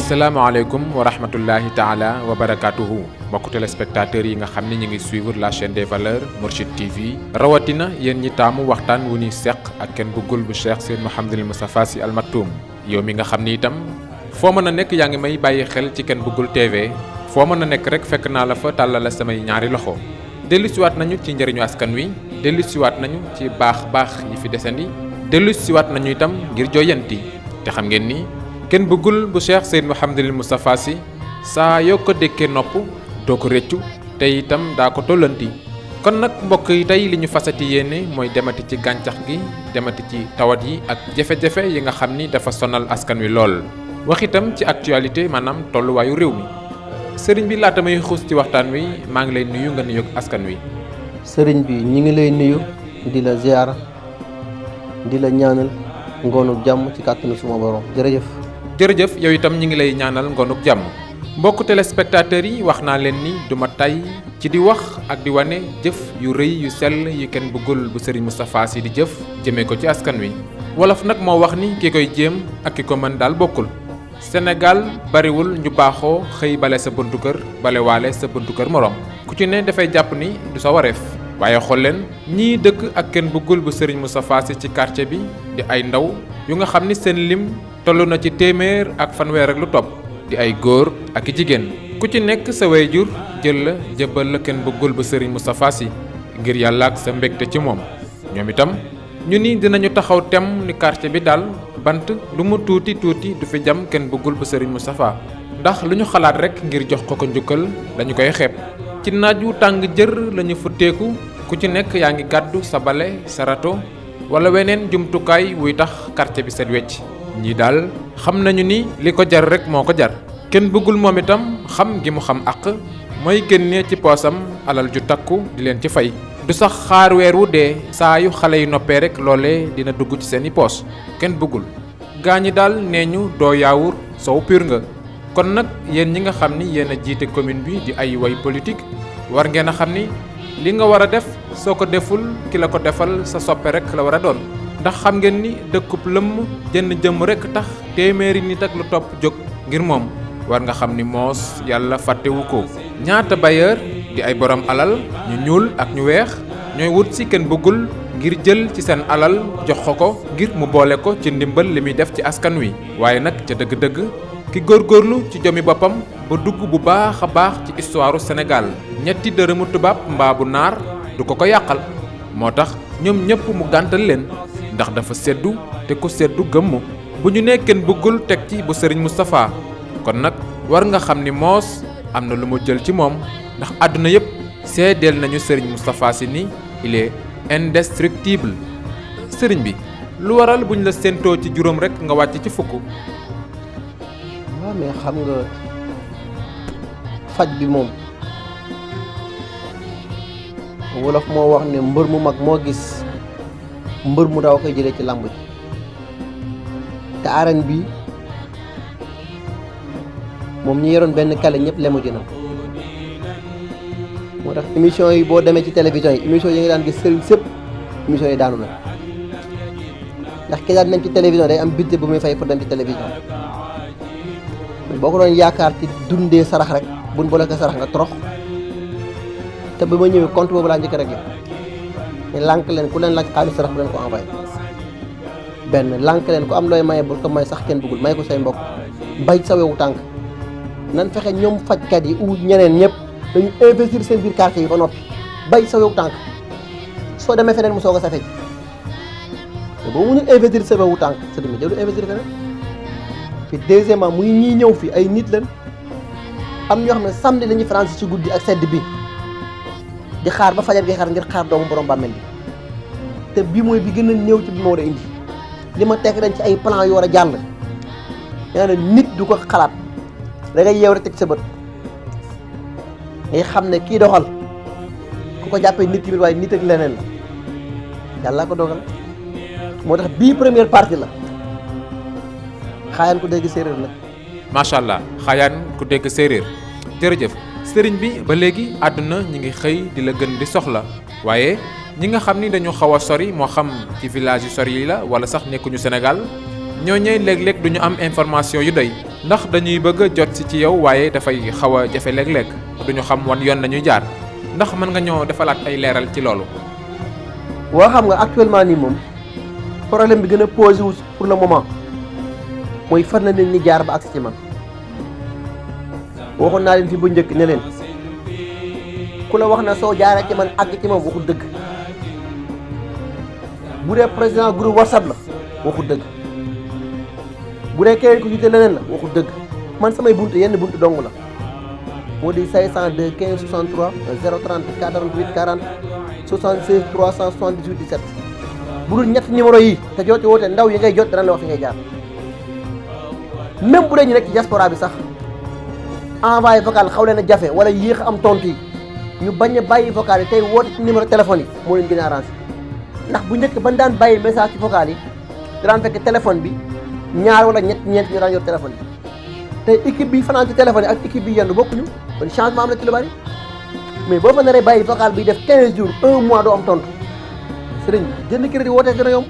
asalaamaaleykum wa rahmatullahi taala wa barakatuhu mbokku téléspectateurs yi nga xam ni ñu ngi suivre la chaîne des valeurs Mourchid TV rawatina yéen ñi taamu waxtaan wu ñuy seq ak kenn bëggul bu Cheikh Seyd Mouhamadul Moustapha Sy Al Maktoum yow mi nga xam ni itam foo mën a nekk yaa ngi may bàyyi xel ci kenn bëggul TV foo mën a nekk rek fekk naa la fa tàllal la samay ñaari loxo dellusiwaat nañu ci njëriñu askan wi dellusiwaat nañu ci baax yi fi desandi dellusiwaat nañu itam ngir joyanti te xam ngeen ni kenn bëggul bu Cheikh Seyd Mouhamadul Moustapha Sy saa yoo ko dékkee nopp doo ko rëccu te itam daa ko tollanti kon nag mbokk yi tey li ñu fasati yéene mooy demati ci gàncax gi demati ci tawat yi ak jafe-jafe yi nga xam ni dafa sonal askan wi lool wax itam ci actualité maanaam tolluwaayu réew mi sëriñ bi laata may xuus ci waxtaan wi maa ngi lay nuyu nga nuyoog askan wi. sëriñ bi ñi ngi lay nuyu di la ziyaara di la ñaanal ngoonu jàmm ci kàttanu suma borom jërëjëf yow itam ñi ngi lay ñaanal ngoonuk jàmm mbokku téléspectateurs yi wax naa leen ni duma tay ci di wax ak di wane jëf yu rëy yu sell yu kenn bëggul bu Serigne Moustapha Sy di jëf jëmee ko ci askan wi wolof nag moo wax ni ki koy jéem ak ki ko mën daal bokkul Sénégal bariwul ñu baaxoo xëy bale sa buntu kër bale waale sa buntu kër morom ku ci ne dafay jàpp ni du sa wareef waaye xool leen ñii dëkk ak kenn bëggul bu Serigne Moustapha Sy ci quartier bi di ay ndaw yu nga xam ni seen lim toll na ci téeméer ak fanweer ak lu topp di ay góor ak i jigéen ku ci nekk sa waajur jël la jëbbal la kenn bëggul ba Serigne Moustapha Sy ngir yàlla ak sa mbégte ci moom ñoom itam ñu ni dinañu taxaw tem ni quartier bi daal bant lu mu tuuti tuuti du fi jam kenn bëggul ba Serigne Moustapha ndax lu ñu xalaat rek ngir jox ko njukkal dañu koy xeeb ci naaj wu tàng jër lañu futteeku ku ci nekk yaa ngi gàddu sa bale sa rato wala weneen jumtukaay wuy tax quartier bi set wecc ñii daal xam nañu ni li ko jar rek moo ko jar kenn bëggul moom itam xam gi mu xam àq mooy génne ci poosam alal ju takku di leen ci fay du sax xaar weer wu dee saa yu xale yu noppee rek loolee dina dugg ci seeni poos kenn bëggul gaa ñi daal nee ñu doo yaawur sow pur nga kon nag yéen ñi nga xam ni yéen a jiite commune bi di ay way politique war ngeen a xam ni li nga war a def soo ko deful ki la ko defal sa soppe rek la war a doon ndax xam ngeen ni dëkkub lëmm jënn jëmm rekk tax téeméeri nit ak lu topp jóg ngir moom war nga xam ni moos yàlla fàttewu ko ñaata bailleur di ay borom alal ñu ñuul ak ñu weex ñooy wut si kenn bëggul ngir jël ci seen alal jox ko ngir mu boole ko ci ndimbal li muy def ci askan wi waaye nag ca dëgg-dëgg ki góorgóorlu ci jomi boppam ba dugg bu baax a baax ci histoire Sénégal ñetti dërëmu tubaab mbaa bu naar du ko yàqal moo tax ñoom ñëpp mu gàntal leen ndax dafa seddu te ku seddu gëmm bu ñu nee kenn bëggul teg ci bu Serigne Moustapha kon nag war nga xam ni moos am na lu mu jël ci moom ndax àdduna yëpp seedeel nañu Serigne Moustapha Sy ni il est indestructible Serigne bi lu waral bu ñu la séentoo ci juróom rek nga wàcc ci fukk. waaw mais xam nga faj bi moom wolof moo wax ne mbër mu mag moo gis mbër mu daw koy jëlee ci làmb ji te arène bi moom ñi yoroon benn kale ñëpp lemu ji na moo tax émission yi boo demee ci télévision yi émission yi nga daan gis sëriñ sëpp émission yi daanu na ndax ki daan dem ci télévision day am budget bu muy fay pour dem ci télévision boo ko doon yaakaar ci dundee sarax rek buñ bloqué sarax nga torox te ba ma ñëwee compte boobu laa njëkk rek la lànk leen ku leen laaj xaalis sarax bu leen ko envoyé benn lànk leen ku am looy maye bul ko may sax kenn bëggul may ko say mbokk bay sa wewu tànk nan fexe ñoom fajkat yi ou ñeneen ñëpp dañu investir seen biir quartier yi ba noppi bay sa wewu tànk soo demee feneen mu soog a safee te boo mënul investir sa wewu tànk sa demi jëlu investir feneen fi deuxièmement muy ñii ñëw fi ay nit lan am ñoo xam ne samedi la ñuy France ci guddi ak sedd bi di xaar ba fajar gi xaar ngir xaar doomu borom bàmmeel bi te bii mooy bi gën a néew ci bi ma war a indi li ma tekk dañ ci ay plan yu war a jàll nee na nit du ko xalaat da ngay yeew rek teg sa bët ngay xam ne kii doxal ku ko jàppee nit tamit waaye nit ak leneen la yàlla ko dogal moo tax bii première partie la xaayaan ku dégg séeréer la. macha allah xaayaan ku dégg séeréer jërëjëf sëriñ bi ba léegi àdduna ñi ngi xëy di la gën di soxla waaye ñi nga xam ni dañu xaw a sori moo xam ci village yu sori yi la wala sax nekkuñu Sénégal ñooñee léeg-léeg duñu am information yu doy ndax dañuy bëgg a jot si ci yow waaye dafay xaw a jafe léeg-léeg duñu xam wan yoon nañuy jaar ndax mën nga ñoo defalaat ay leeral ci loolu. waa xam nga actuellement nii moom problème bi gën a posé wu pour le moment mooy fan la nit ñi jaar ba agsi ci man. waxoon naa leen fi bu njëkk ne leen ku la wax na soo jaaree ci man àgg ci moom waxul dëgg bu dee président groupe WhatsApp la waxul dëgg bu dee keneen ku jiite leneen la waxul dëgg man samay buntu yenn buntu dong la moo di 502 15 63 030 48 40 76 378 17 bu dul ñetti numéro yi te jot ci woote ndaw yi ngay jot dana la wax fi ngay jaar même bu dee ñu nekk ci diaspora bi sax envoyé vocal xaw leen a jafe wala yéex am tontu yi ñu bañ a bàyyi vocal yi tey woote ci numéro téléphone yi moo leen gën a arrangé ndax bu njëkk ban daan bàyyi message ci vocal yi daan fekk téléphone bi ñaar wala ñeent ñu daan yor téléphone yi tey équipe bi fanaan ci téléphone yi ak équipe bi yenn bokkuñu kon changement am na ci lu bari mais boo fa naree bàyyi vocal bi def 15 jours 1 mois doo am tontu sëriñ bi jënd crédit wootee gën a yomb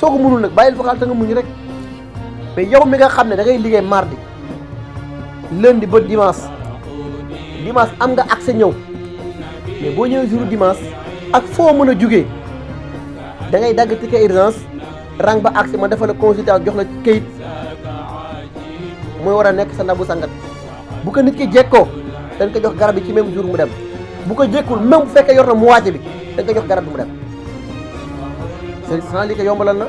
soo ko mënul nag bàyyil vocal te nga muñ rek mais yow mi nga xam ne da ngay liggéey mardi lundi ba dimanche am nga accès ñëw mais boo ñëwee jour dimanche ak foo mën a jugee da ngay dagg ticket urgence rang ba accès ma defal la consultation jox la kayit mooy war a nekk sa ndabu sangat bu ko nit ki jekkoo dañ ko jox garab yi ci même jour mu dem bu ko jekkul même bu fekkee yor na mu wàcce bi dañ ko jox garab bi mu dem c'est lii ko yombalal na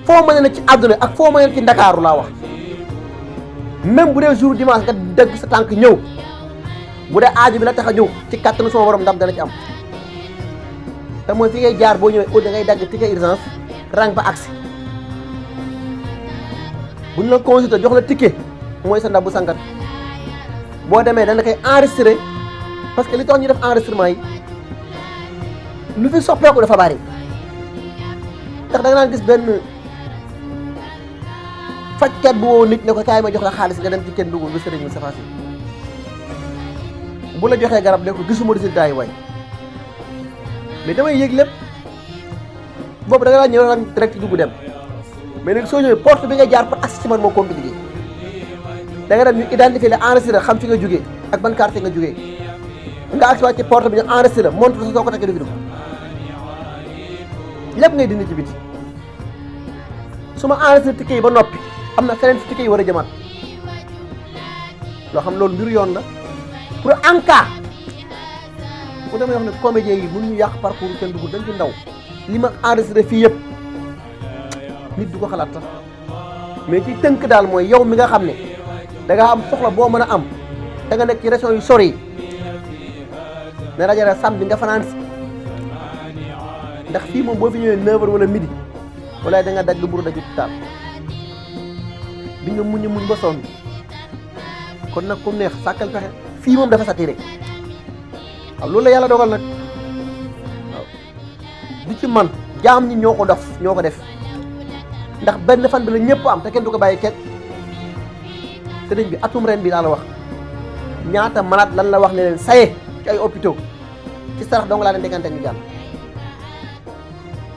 foo mën ne ci àdduna ak foo mën ci Ndakaaru laa wax même bu dee jour dimanche nga dëgg sa tànk ñëw bu dee aaju bi la tax a ñëw ci kàttanu sama borom ndam dana ci am te mooy fi ngay jaar boo ñëwee da ngay dagg ticket urgence rang ba agsi bu ñu la consulté jox la ticket mooy sa ndam bu sangat boo demee dana koy enregistré parce que li tax ñu def enregistrement yi lu fi soppeeku dafa bari tax da nga naan gis benn fajkat bu woo nit ne ko kaay ma jox la xaalis nga dem ci kenn dugub lu sëriñ Moustapha Sy bu la joxee garab ne ko gisuma résultat yi waay mais damay yëg lépp boobu da nga daan ñëw rek direct dugg dem mais léegi soo ñëwee porte bi nga jaar pour accès ci man moo compliqué da nga dem ñu identifier la enregistré xam fi nga jógee ak ban quartier nga jógee nga accès ci porte bi ñu enregistré la montre soo ko takkee du fi dugg lépp ngay dindi ci biti su ma enregistré ticket yi ba noppi am na feneen fi ticket yi war a jëmaat loo xam loolu mbiru yoon la pour en cas bu damay wax ne comédien yi mënuñu yàq parcours kenn dugg dañ ci ndaw li ma enregistré fii yëpp nit du ko xalaat sax mais ci tënk daal mooy yow mi nga xam ne da nga am soxla boo mën a am da nga nekk ci région yu sori yi ne rajara samedi nga fanaan si ndax fii moom boo fi ñëwee 9h wala midi wala da nga dagg buru daju taal bi nga muñ ba sonn kon nag ku neex sàkkal pexe fii moom dafa saturé waaw loolu la yàlla dogal nag waaw du ci man jaam ñi ñoo ko def ndax benn fan bi la ñëpp am te kenn du ko bàyyi kenn sëriñ bi atum ren bi laa la wax ñaata malade lan la wax ne leen saye ci ay hôpitaux ci sarax dong laa leen déggante ñu jàll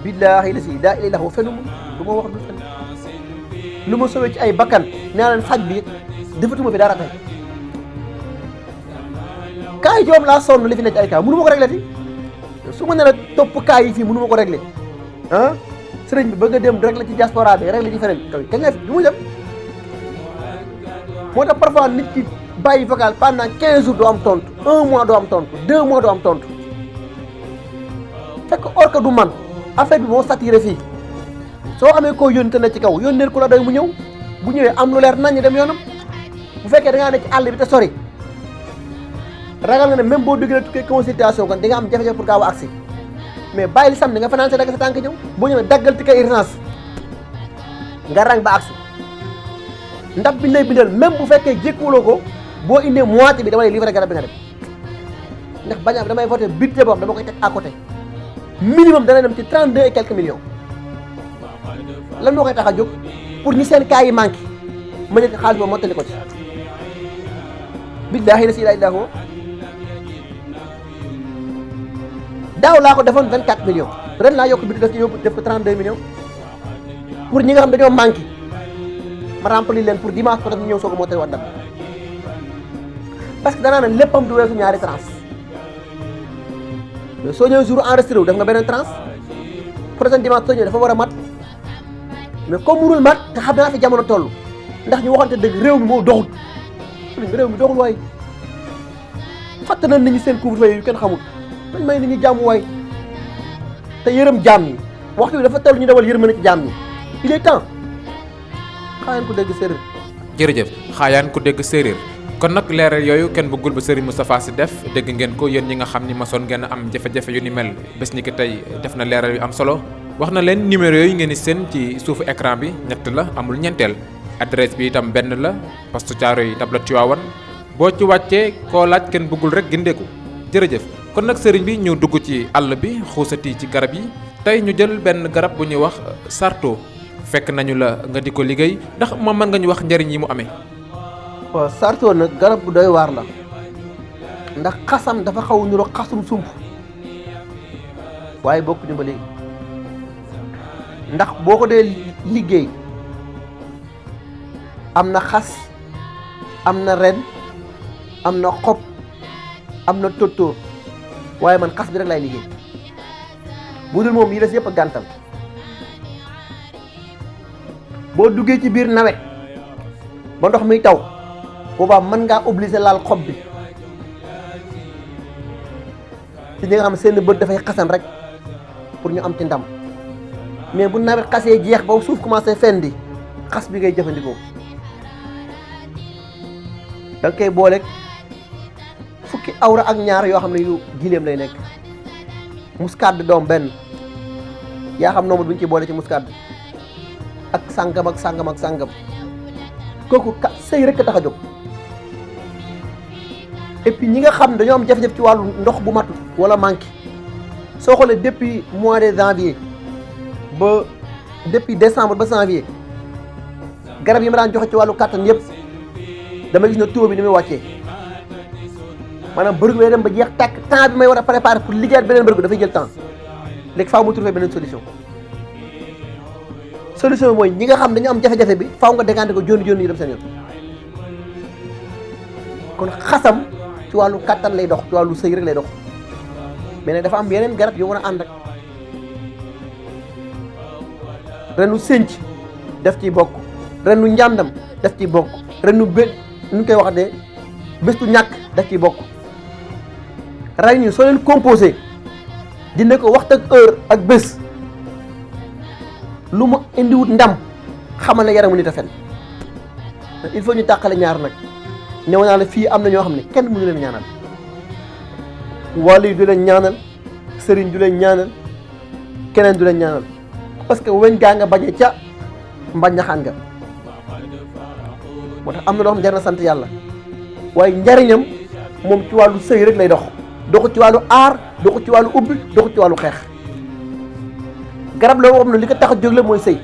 billaahi la si daa ilay lax wa fenu mu du ma wax du fen lu ma sowee ci ay bakkan nee leen faj bi defatuma fi dara tey kaa yi ci moom laa sonn li fi nekk ay kaa mënu ma ko réglé ti su ma nee la topp kaa yi fii mënu ma ko réglé ah sëriñ bi bëgg a dem réglé ci diaspora bi réglé ci feneen kañ nga fi du mu dem moo tax parfois nit ki bàyyi vocal pendant 15 jours doo am tontu 1 mois doo am tontu 2 mois doo am tontu fekk or que du man affaire bi moo saturé fii soo amee koo yónni te ne ci kaw yónneel ku la doy mu ñëw bu ñëwee am lu leer nañ dem yoonam bu fekkee da ngaa ne ci àll bi te sori ragal nga ne même boo duggee tukkee consultation kon di nga am jafe-jafe pour gaaw a agsi mais bàyyi li samedi nga fanaan sa dagg sa tànk ñëw boo ñëwee daggal ticket urgence nga rang ba agsi ndab bi lay bindal même bu fekkee jékkuwuloo ko boo indee moitié bi dama lay livré garab bi nga dem ndax bañ a damay voté budget boobu dama koy teg à côté minimum dana dem ci 32 et quelques millions lan moo koy tax a jóg pour ñi seen cas yi manqué ma jël xaalis boobu mottali ko ci billaahi la ilaha illa huwa daaw laa ko defoon 24 millions ren laa yokk budget def ci yóbbu def ko 32 millions pour ñi nga xam dañoo manqué ma remplir leen pour dimanche peut-être ñu ñëw soog a moo tey wat date parce que danaa ne léppam du weesu ñaari tranche mais soo ñëwee jour enregistré wu def nga beneen tranche prochain dimanche soo ñëwee dafa war a mat mais comme mënul mat te xam naa fi jamono toll ndax ñu waxante dëgg réew mi moo doxul réew mi doxul waaye fàtte nañ nit ñi seen couvre-feu yu kenn xamul dañ may nit ñi jàmm waay te yërëm jaam ñi waxtu bi dafa toll ñu dawal yërmande ci jaam ñi il est temps xaayaan ko dégg séeréer. jërëjëf xaayaan ko dégg séeréer kon nag leeral yooyu kenn bëggul ba Serigne Moustapha Sy def dégg ngeen ko yéen ñi nga xam ni masoon ngeen am jafe-jafe yu ni mel bés ni ki tey def na leeral yu am solo wax na leen numéro yooyu ngeen di seen ci suufu écran bi ñett la amul ñeenteel adresse bi itam benn la poste Thiaroye tableau Tivaouane boo ci wàccee koo laaj kenn bëggul rek gindeeku jërëjëf kon nag sëriñ bi ñu dugg ci àll bi xuusati ci garab yi tey ñu jël benn garab bu ñuy wax sarto fekk nañu la nga di ko liggéey ndax moom mën nga ñu wax njëriñ yi mu amee. waaw sarto nag garab bu doy waar la ndax xasam dafa xaw nuro xasum sump waaye bokkuñu ba léegi ndax boo ko dee liggéey am na xas am na ren am na xob am na tóttóor waaye man xas bi rek laay liggéey bu dul moom yi des yëpp a gàntal boo duggee ci biir nawet ba ndox mi taw boobaa mën ngaa obligé laal xob bi ci ñi nga xam seen bët dafay xasan rek pour ñu am ci ndam mais bu nawet xasee jeex ba suuf commencé fendi xas bi ngay jëfandikoo da nga koy booleeg fukki awra ak ñaar yoo xam ne yu gileem lay nekk muscade doom benn yaa xam nombre bu ñu ci boole ci muscade ak sàngam ak sàngam ak sàngam kooku sëy rek a tax a jóg et puis ñi nga xam dañoo am jafe-jafe ci wàllu ndox bu matut wala manqué soo xoolee depuis mois de janvier ba depuis décembre ba janvier garab yi ma daan joxe ci wàllu kàttan yëpp dama gis na taux bi ni muy wàccee maanaam bërigo day dem ba jeex tàkk temps bi may war a préparer pour liggéeyaat beneen bërigo dafay jël temps léegi faaw mu trouver beneen solution bi mooy ñi nga xam dañu am jafe-jafe bi faaw nga décanté ko joni joni yi dem seen yoon kon xasam ci wàllu kàttan lay dox ci wàllu sëy rek lay dox mais nag dafa am yeneen garab yu war a ànd ak renu sënc def ciy bokk renu njàndam def ciy bokk renu nu koy wax de béstu ñàkk def ciy bokk ray ñu soo leen composé dina ko waxtu ak heure ak bés lu mu indiwut ndam xamal ne yaramu nit a fen il faut ñu tàqale ñaar nag ñëw naa la fii am na ñoo xam ne kenn mënu leen ñaanal wàllu yi du leen ñaanal sëriñ du leen ñaanal keneen du leen ñaanal parce que weñ gaa nga bañe ca mbañaxaan nga moo tax am na loo xam ne jar na sant yàlla waaye njariñam moom ci wàllu sëy rek lay doxu ci wàllu aar doxu ci wàllu ubbi doxu ci wàllu xeex garab la woo xam ne li ko tax a jóg la mooy sëy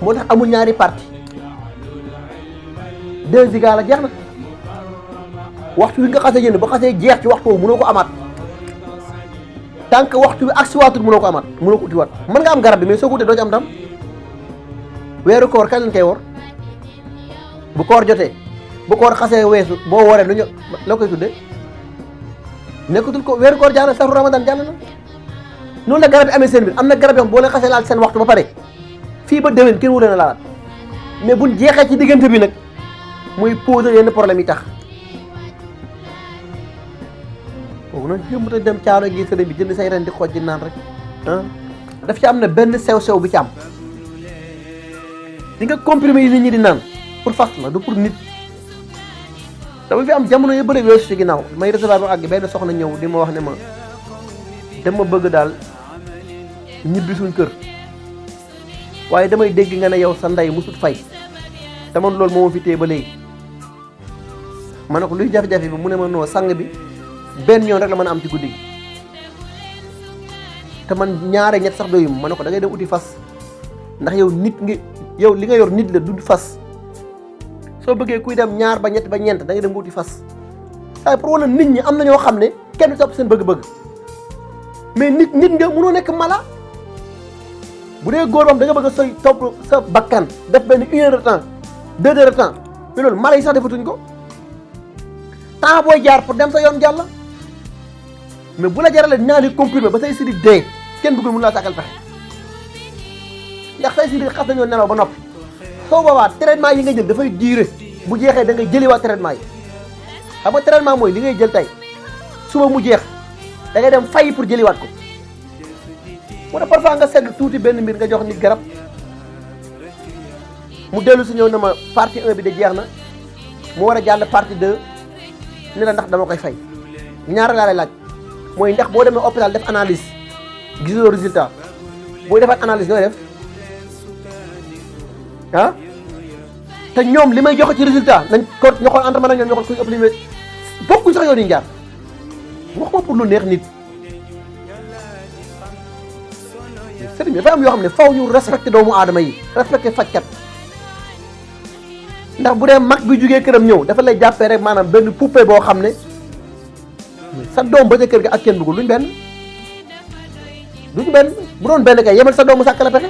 moo tax amul ñaari parti 2 giga la jeex na waxtu wi nga xasee jënd ba xasee jeex ci waxtu woowu mënoo ko amaat tant que waxtu bi ak si waatul mënoo ko amaat mënoo ko utiwaat mën nga am garab bi mais soo ko utee doo ci am ndam weeru koor kañ lañ koy wor bu koor jotee bu koor xasee weesu boo woree lu ñu la koy tuddee nekkatul ko weeru koor jàll na saru ramadan jàll na noonu la garab yi amee seen biir am na garab yoo xam boo leen xasee laal seen waxtu ba pare fii ba déwén kenn wu leen a laalaat mais buñ jeexee ci diggante bi nag muy poser yenn problème yi tax boobu nag jëmbata dem caaro gi sëriñ bi jënd say ren di xooj di naan rek ah daf ci am na benn sew-sew bi ci am di nga comprimé yi nit ñi di naan pour fas la du pour nit dama fi am jamono yu bëri weesu ci ginnaaw may recevoir ba àgg benn soxna ñëw di ma wax ne ma dama bëgg daal ñibbi suñ kër waaye damay dégg nga ne yow sa ndey musut fay te man loolu moo ma fi téye ba léegi ma ne ko luy jafe-jafe bi mu ne ma noo sang bi benn yoon rek la mën a am ci guddi gi te man ñaare ñett sax doyum ma ne ko da ngay dem uti fas ndax yow nit ngi yow li nga yor nit la du fas soo bëggee kuy dem ñaar ba ñett ba ñeent da ngay dem uti fas waaye pour wala nit ñi am na ñoo xam ne kenn du topp seen bëgg-bëgg mais nit nga mënoo nekk mala bu dee góor moom da nga bëgg a sooy topp sa bakkan def benn 1 heure de temps 2 heures de temps mais loolu mala yi sax defatuñ ko temps booy jaar pour dem sa yoon jàll mais bu la jaralee dinaa ni comprimé ba say sidit dee kenn bëggul mun laa sàkkal pexe ndax say sidit xas nañoo nelaw ba noppi soo boobaa traitement yi nga jël dafay durer bu jeexee da ngay jëliwaat traitement yi xam nga traitement mooy li ngay jël tey suba mu jeex da ngay dem fay pour jëliwaat ko moo tax parfois nga segg tuuti benn mbir nga jox nit garab mu dellu si ñëw na ma partie 1 bi de jeex na mu war a jàll partie 2 ne la ndax dama koy fay ñaar laa lay laaj mooy ndax boo demee hôpital def analyse gisoo résultat booy defaat analyse nooy def ah te ñoom li may joxe ci résultat nañ ko ñu xool entre man ak ñoom ñu xool kuy ëpp li may bokkuñ sax yoon yi jaar waxuma pour lu neex nit sëriñ bi dafa am yoo xam ne faw ñu respecté doomu aadama yi respecté fajkat ndax bu dee mag bi jugee këram ñëw dafa lay jàppee rek maanaam benn poupée boo xam ne sa doom ba ca kër ga ak kenn bëggul duñ benn bu doon benn kay yemal sa doom mu sàkk la pexe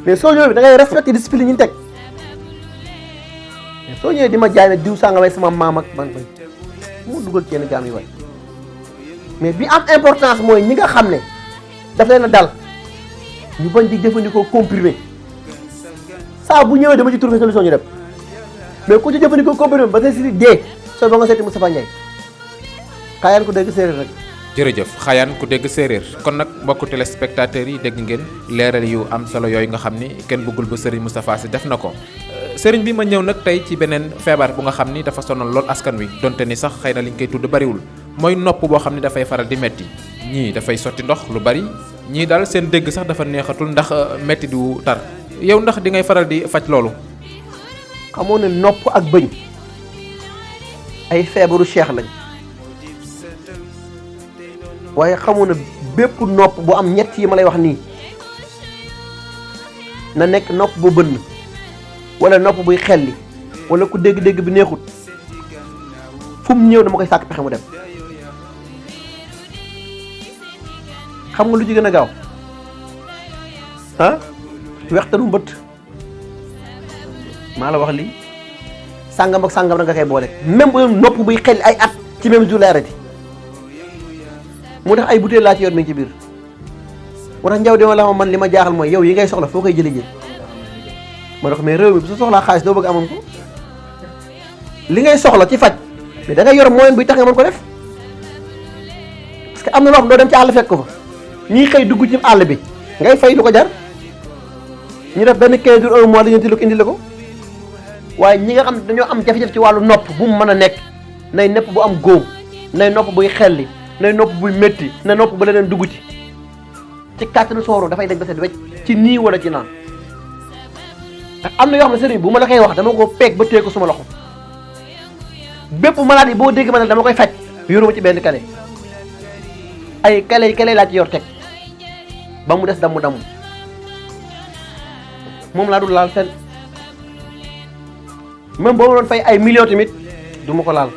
mais soo ñëwee da ngay respecté discipline yi ñu teg mais soo ñëwee di ma jaay ne diw sanga way sama maam ak man mu dugal ci yenn gaam yi way mais bi am importance mooy ñi nga xam ne daf leen a dal ñu bañ di jëfandikoo comprimé saa bu ñëwee dama ci trouver solution ñu dem mais ku ci jëfandikoo comprimé ba tey si dee soo ba nga seeti Moustapha Ndiaye xaayaan ko dégg séeréer rek. jërëjëf xaayaan ku dégg séeréer kon nag mbokku téléspectateurs yi dégg ngeen leeral yu am solo yooyu nga xam ni kenn bëggul ba Serigne Moustapha Sy def na ko Serigne bi ma ñëw nag tey ci beneen feebar bu nga xam ni dafa sonal lool askan wi donte ni sax xëy na liñ koy tudd bariwul mooy nopp boo xam ni dafay faral di metti ñii dafay sotti ndox lu bari ñii daal seen dégg sax dafa neexatul ndax metti du tar yow ndax di ngay faral di faj loolu. xamoo ne nopp ak bëñ ay feebaru cheikh lañ waaye xamoo ne bépp nopp bu am ñett yi ma lay wax nii na nekk nopp bu bënn wala nopp buy xelli wala ku dégg-dégg bi neexut fu mu ñëw dama koy sàkk pexe mu dem xam nga lu ci gën a gaaw ah wextanu mbëtt maa la wax lii sàngam ak sàngam na nga koy boole même bu nopp buy xelli ay at ci même jour la arrêté moo tax ay butéel laa ci yor mi ngi ci biir moo tax njaw dima la man li ma jaaxal mooy yow yi ngay soxla foo koy jëli ji ma dox mais réew mi bu sa soxlaa xaalis doo bëgg amoon ko li ngay soxla ci faj mais da ngay yor moyen buy tax nga mën ko def parce que am na loo xam doo dem ci àll fekk ko fa ñii xëy dugg ci àll bi ngay fay lu ko jar ñu def benn 15 jours 1 mois li ñu indi la ko waaye ñi nga xam ne dañoo am jafe-jafe ci wàllu nopp bu mu mën a nekk nay nepp bu am góom nay nopp buy xelli nay nopp buy métti na nopp ba leneen dugg ci kàttanu sooro dafay daj ba set wecc ci nii wala ci naan ak am na yoo xam ne sëriñ bu ma la koy wax dama ko peeg ba téye ko suma loxo bépp maladie boo dégg ma ne dama koy faj yoruma ci benn kale ay kale laa ci yor teg ba mu des damm moom laa dul laal fenn même boo ma doon fay ay millions tamit du ma ko laal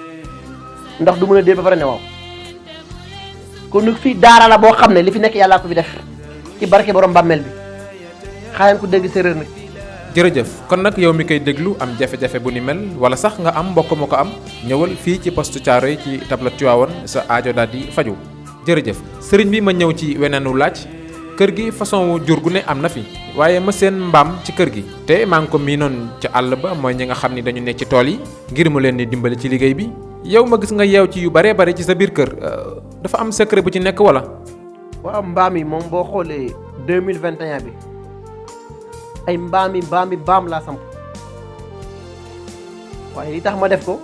ndax du mën a dee ba pare ne waaw kon nag fii daara la boo xam ne li fi nekk yàllaa ko fi def ci barke borom bàmmeel bi xaayaan ko dégg séeréer nag. jërëjëf kon nag yow mi koy déglu am jafe-jafe bu ni mel wala sax nga am mbokk ma ko am ñëwal fii ci poste Thiaroye ci tabla Tivaouane sa aajo daal di faju jërëjëf sëriñ bi ma ñëw ci weneenu laaj kër gi façon jur gu ne am na fi waaye ma seen mbaam ci kër gi te maa ngi ko miinoon ca àll ba mooy ñi nga xam ni dañu ne ci tool yi ngir mu leen di dimbali ci liggéey bi yow ma gis nga yeew ci yu baree bari ci sa biir kër dafa am secret bu ci nekk wala. waaw mbaam yi moom boo xoolee 2021 bi ay mbaam laa samp waaye li tax ma def ko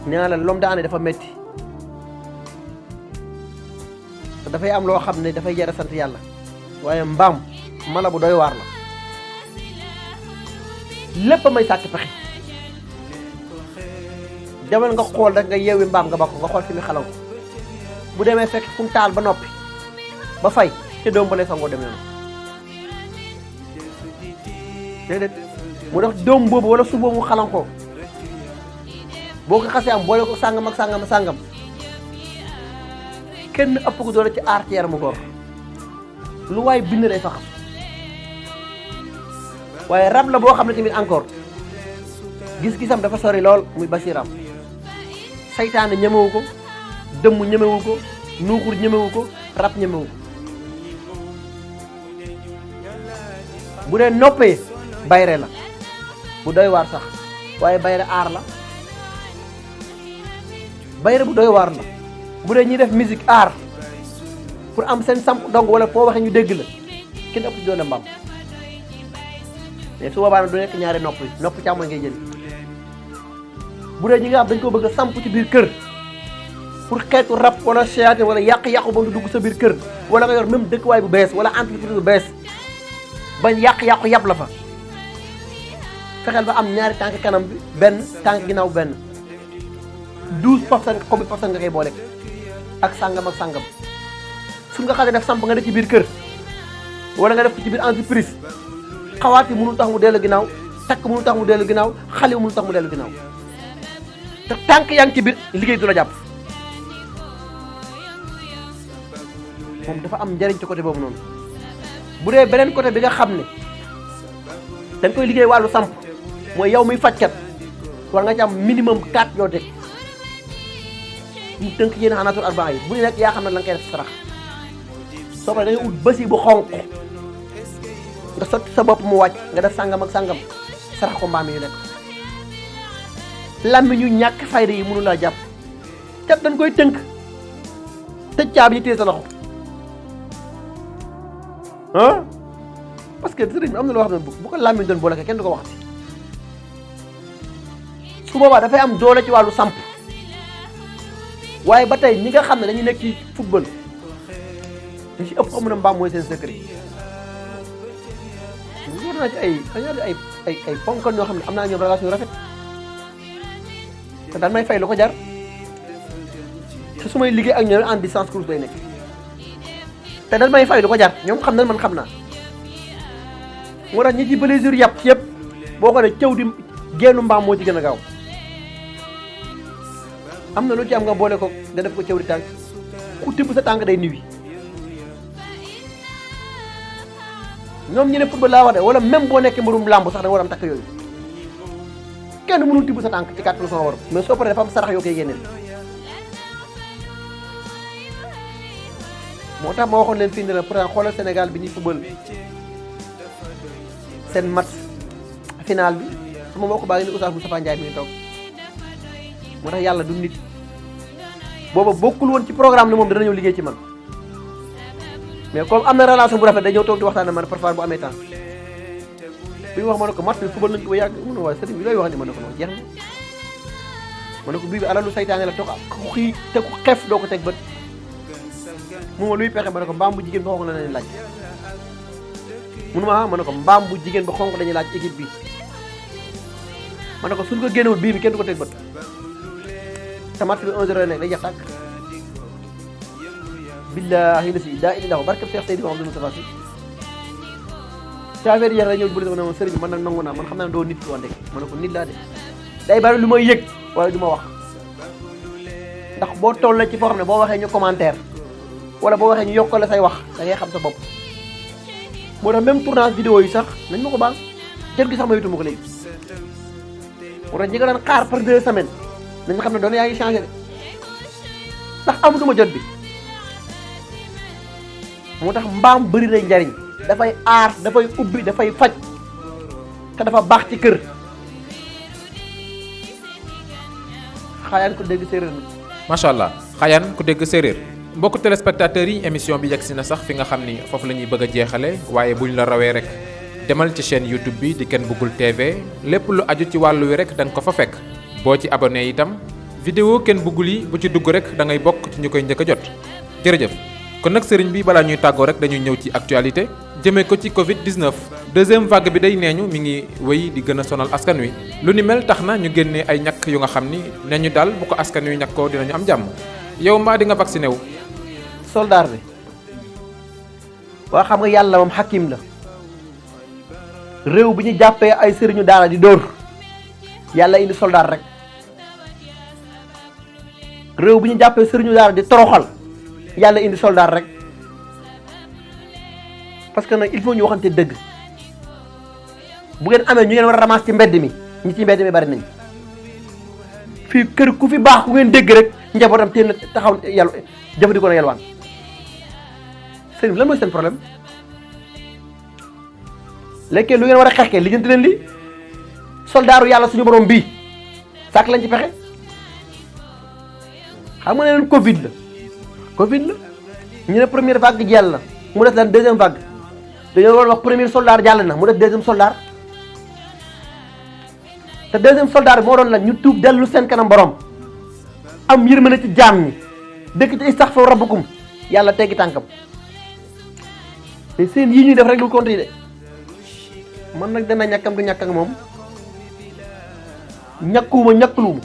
nee naa la lom daane dafa metti te dafay am loo xam ne dafay jar a sant yàlla waaye mbaam mala bu doy waar la lépp may sàkk pexe demal nga xool rek nga yeewi mbaam nga bakko nga xool fi mu xalaw bu demee fekk fu mu taal ba noppi ba fay te doom ba lay sangoo dem yoon déedéet mu def doom boobu wala su boobu mu xalankoo boo ko xasee am boole ko sàngam ak sàngam kenn ëpp ko doole ci aar ci yaramu góor lu waay bind day faxas waaye rab la boo xam ne tamit encore gis-gisam dafa sori lool muy basiram saytaane ñemewu ko dëmm ñemewu ko nuuxur ñemewu ko rab ñemewu ko bu dee noppee bayre la bu doy waar sax waaye bayre aar la bayre bu doy waar la bu dee ñuy def musique aar pour am seen samp dong wala foo waxee ñu dégg la kenn ëpp ci doon mbaam mais su boobaa du nekk ñaari nopp yi nopp càmmoñ ngay jël bu dee ñi nga xam dañ ko bëgg a samp ci biir kër pour xeetu rab wala seytaane wala yàq-yàqu ba du dugg sa biir kër wala nga yor même dëkkuwaay bu bees wala entreprise bu bees bañ yàq-yàqu yàpp la fa fexeel ba am ñaari tànk kanam bi benn tànk ginnaaw benn 12% xobi % nga koy boole ak sàngam ak sàngam su nga xam ne def samp nga def ci biir kër wala nga def ko ci biir entreprise xawaat yi mënul tax mu dellu ginnaaw takk mënul tax mu dellu ginnaaw xale mënul tax mu dellu ginnaaw te tànk yaa ngi ci biir liggéey du la jàpp moom dafa am njëriñ ci côté boobu noonu bu dee beneen côté bi nga xam ne dañ koy liggéey wàllu samp mooy yow muy fajkat war nga ci am minimum 4 yoo teg ñu tënk yéen xanaatul arbaa yi bu ñu nekk yaa xam ne la nga koy def sarax soo paree da ngay ut bësi bu xonq nga sotti sa bopp mu wàcc nga def sàngam ak sàngam sarax ko mbaam yu nekk lammi ñu ñàkk fayda yi mënu laa jàpp cat dañ koy tënk tëj caabi ñu téye sa loxo ah parce que sëriñ bi am na loo xam ne bu ko lammi doon boole kenn du ko waxati su boobaa dafay am doole ci wàllu samp waaye ba tey ñi nga xam ne dañuy nekk ci football ñu ci ëpp xamu na mbaam mooy seen secret yor naa ci ay ponkal ñoo xam ne am naa ñoom relation yu rafet te daan may fay lu ko jar te su may liggéey ak ñoom en distance course lay nekk te daan may fay lu ko jar ñoom xam nañ man xam naa moo tax ñi ci plaisir yàpp ci yëpp boo ko ne cëw di génnu mbaam moo ci gën a gaaw am na lu ci am nga boole ko nga def ko cëw di tànk ku tibb sa tànk day niwi ñoom ñu ne football laa wax de wala même boo nekkee mbirum làmb sax da nga war am takk yooyu kenn mënul tibb sa tànk ci kàttanu sama war mais soo paree dafa am sarax yoo koy génneel moo tax ma waxoon leen fii ne la pourtant xoolal Sénégal bi ñuy football seen match final bi sama mbokk baa ngi ni Oustaz Moustapha Ndiaye mi ngi toog moo tax yàlla du nit booba bokkul woon ci programme ne moom dana ñëw liggéey ci man mais comme am na relation bu rafet day ñëw toog di waxtaan ak man parfois bu amee temps bi wax ma ne ko match bi football nañ ko ba yàgg mun na waaye sëriñ bi looy wax ni ma ne ko noonu jeex na ma ne ko bii bi alalu saytaane la toog ku xii te ku xef doo ko teg bët mu ma luy pexe ma ne ko mbaam bu jigéen ba xonq la lañuy laaj munu ma ne ko mbaam bu jigéen ba xonq dañuy laaj équipe bi ma ne ko suñ ko génnewul bii bi kenn du ko teg bët te match bi 1-0 nekk day jeex tàkk billahi la si daa indi ndax barkeb Cheikh Seydi Mouhamadou Moustapha Sy ci affaire yeex la ñëw bëri ne ma sëriñ man nag nangu naa man xam naa ne doo nit ki woon rek ma ne ko nit laa de day bari lu may yëg waaye du ma wax ndax boo tollee ci foo xam ne boo waxee ñu commentaire wala boo waxee ñu yokkale say wax da ngay xam sa bopp moo tax même tournage vidéo yi sax nañ ma ko baal jot gi sax ma yutuma ko léegi moo tax ñi nga doon xaar par 2 semaines nañ xam ne doon yaa ngi changé de ndax amatuma jot bi moo tax mbaam bëri na njariñ dafay aar dafay ubbi dafay faj te dafa baax ci kër xaayaan ko dégg séeréer mi macha allah xaayaan ku dégg séeréer mbokku téléspectateurs yi émission bi yegg si na sax fi nga xam ni foofu la ñuy bëgg a jeexale waaye buñ la rawee rek demal ci chaîne YouTube bi di Ken Bougoul TV lépp lu aju ci wàllu wi rek da nga ko fa fekk boo ci abonné itam vidéo Ken Bougoul yi bu ci dugg rek da ngay bokk ci ñu koy njëkk a jot jërëjëf kon nag sëriñ bi balaa ñuy tàggoo rek dañuy ñëw ci actualité jëmee ko ci Covid 19 deuxième vague bi day neeñu mi ngi wéy di gën a sonal askan wi lu ni mel tax na ñu génnee ay ñàkk yu nga xam ni ne ñu daal bu ko askan wi ñàkkoo dinañu am jàmm yow mbaa di nga vacciné wu. soldaar bi waa xam nga yàlla moom xakim la réew bi ñu jàppee ay sëriñu daara di dóor yàlla indi soldaar rek réew bi ñu jàppee sëriñu daara di toroxal yàlla indi soldaar rek parce que nag il faut ñu waxante dëgg bu ngeen amee ñu ngeen war a ramas ci mbedd mi ñi ci mbedd mi bari nañ fii kër ku fi baax ku ngeen dégg rek njabootam teel na taxaw yàlla jëfandikoo na yalwaan sëriñ bi lan mooy seen problème léegi lu ngeen war a xeexee lijjanti leen li soldaaru yàlla suñu borom bii sàkk lañ ci pexe xam nga ne leen Covid la ñu ne première vague jàll na mu def lan deuxième vague dañoo war a wax premier soldat jàll na mu def deuxième soldat te deuxième soldat bi moo doon la ñu tuub dellu seen kanam borom am yërmande ci jaam ñi dëkk ci istaghfiru rabbukum yàlla teggi tànkam te seen yii ñuy def rek lu compte yi de man nag dana ñàkkam du ñàkk ak moom ñàkkuwuma ñàkkluwuma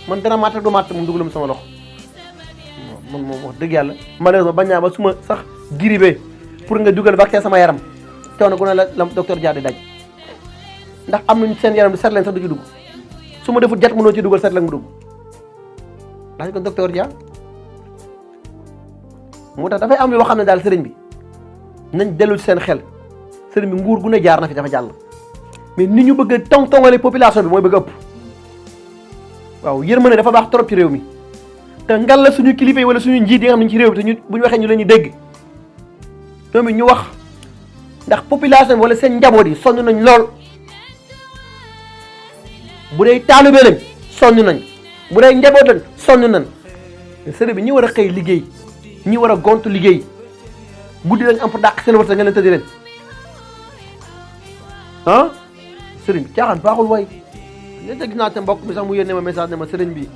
man dana màtt du màtt moom dugalum sama loxo man moom wax dëgg yàlla malheureusement bañ naa ba su ma sax giribee pour nga dugal vaccin sama yaram coono gu ne la docteur Dia di daj ndax am nañu seen yaram di seet leen sax du ci dugg su ma defut jat mënoo ci dugal seet leen mu dugg laaj ko docteur Dia moo tax dafay am yoo xam ne daal sëriñ bi nañ dellu ci seen xel sëriñ bi nguur gu ne jaar na fi dafa jàll mais ni ñu bëgg a tongale population bi mooy bëgg ëpp waaw yërmande dafa baax trop ci réew mi te ngal la suñu kilifa yi wala suñu njiit yi nga xam ne ci réew mi te ñu bu ñu waxee ñu leen ñu dégg ñoom it ñu wax ndax population bi wala seen njaboot yi sonn nañ lool bu dee taalibe lañ sonn nañ bu dee njaboot lañ sonn nañ sëriñ bi ñi war a xëy liggéey ñi war a gontu liggéey guddi lañ am pour dàq seen wërsëg nga leen tëddi leen ah sëriñ bi caaxaan baaxul waay léegi gis naa te mbokk mi sax mu yónnee ma message ne ma sëriñ bi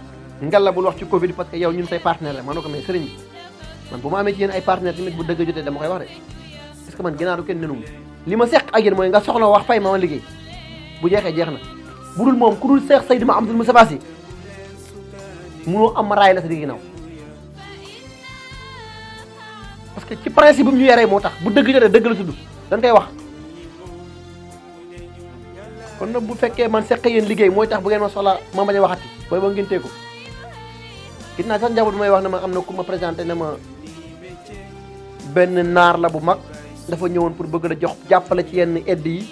ngalla bul wax ci Covid parce que yow ñun say partenaire la ma ne ko mais sëriñ bi man bu ma amee ci yéen ay partenaire tamit bu dëgg jotee dama koy wax de parce que man ginnaaw kenn nenum li ma seq ak yéen mooy nga soxla wax fay ma liggéey bu jeexee jeex na bu dul moom ku dul Seex Seydi Mouhamadou Moustapha Sy munoo am ma raay la sa digg ginnaaw parce que ci principe bu ñu yaree moo tax bu dëgg jotee dëgg la tudd dañ koy wax kon nag bu fekkee man seq yéen liggéey mooy tax bu ngeen ma soxla ma bañ a waxati booy ba ngeen teeku gis naa sax njaboot bi may wax ne ma am na ku ma présenté ne ma benn naar la bu mag dafa ñëwoon pour bëgg la jox jàppale ci yenn aide yi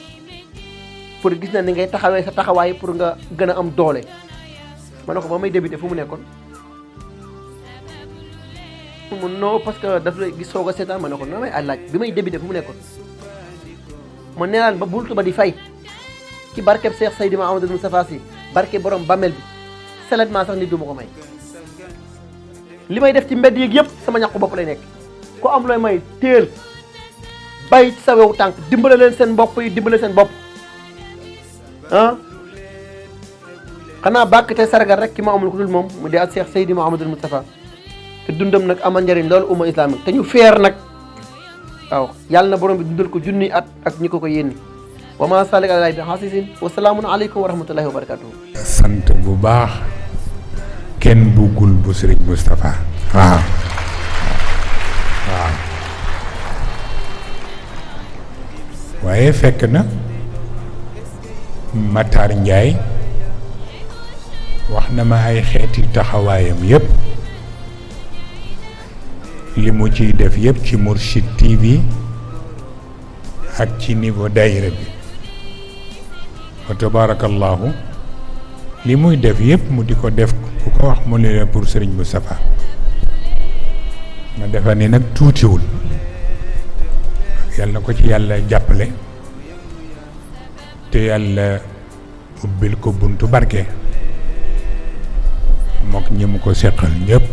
pour gis na ni ngay taxawee sa taxawaay pour nga gën a am doole ma ne ko ba may débuté fu mu nekkoon mu non parce que daf lay gis soog a seetaan ma ne ko non may laaj bi may débuté fu mu nekkoon ma neenaan ba bultu ba di fay ci barkeb Seex Seydi Mouhamadou Moustapha Sy barke borom bàmmeel bi seulement sax nit du ma ko may li may def ci mbedd yeeg yëpp sama ñàkku bopp lay nekk ku am looy may téel bàyyi ci sa wewu tànk dimbale leen seen bopp yi dimbale seen bopp ah xanaa bàkk te sargal rek ki ma amul ku dul moom mu di ak Seex Seydi Mouhamadou Moustapha te dundam nag ama njëriñ loolu umma islamique te ñu feer nag waaw yàlla na borom bi dundal ko junni at ak ñi ko yénni wa ma salik ala bi xaasisin wa salaamun aleykum wa rahmatullahi wa barakatuhu sant bu baax kenn buggul bu Sëriñ Moustapha waaw waaw waaye fekk na Matar Ndiaye wax na ma ay xeeti taxawaayam yépp li mu ciy def yépp ci Mourchid TV ak ci niveau daayira bi wa tabarakallahu li muy def yépp mu di ko def ku ko wax mu ne pour Serigne Moustapha ma defa ni nag tuutiwul yàlla na ko ci yàlla jàppale te yàlla ubbil ko buntu barke mook ñi mu ko seqal ñépp